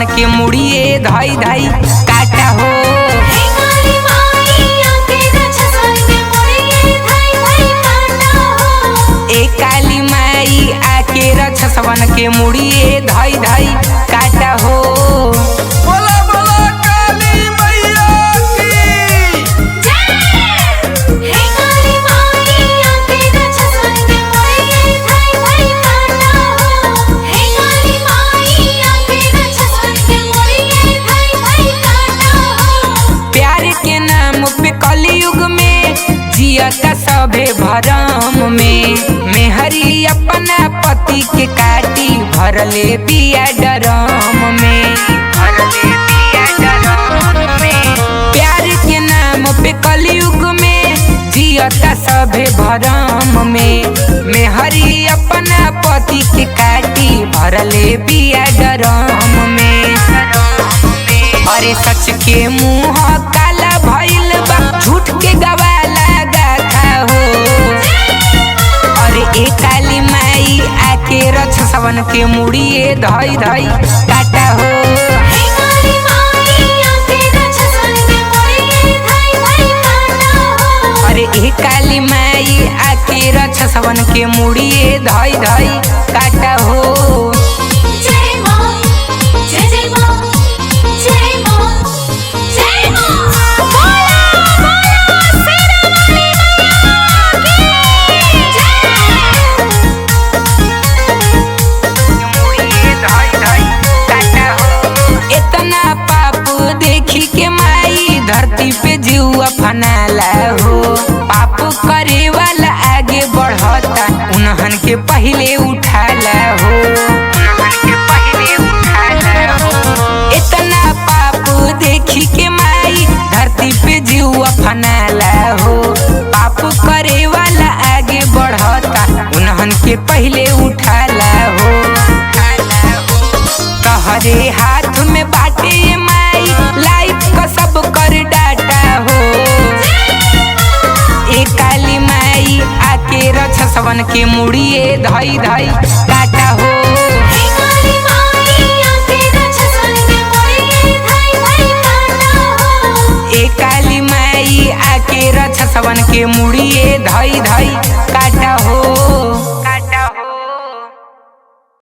सवन के मुड़िए धई धई काटा हो। ए काली माई आके रक्षा सवन के मुड़िए धई धई काटा हो। बोला बोला काली मैया की प्यार के नाम पे कलयुग में जियता सभे भरम में। मेहरी अपना पति के काटी भरले बिया डरम में, भरले बिया डरम में। प्यार के नाम पे कलयुग में जियता सभे भरम में। मेहरी अपना पति के काटी भरले बिया डरम में। अरे सच के मुंह काला भइल बा, झूठ के गवाला गाथा हो। अरे ए काली माई आके रक्षा सवन के मुड़िए धई धई काटा हो। अरे ए काली माई आके रक्षा सवन के मुड़िए धई धई काटा हो। के माई धरती पे जीवा फनाला हो। पाप करे वाला आगे बढ़ता, उन्हन के पहले उठाला हो, उन्हन के पहले उठाला हो। इतना पाप देखी के माई धरती पे जीवा फनाला हो। पाप करे वाला आगे बढ़ता, उन्हन के पहले उठाला हो। तहरे हाथ में बाटे ये माई लाइफ का सब कर डाटा हो। ए काली माई आके रक्षा सवन के मुड़िए धई धई काटा हो। ए काली माई आके रक्षा सवन के मुड़िए धई धई काटा हो।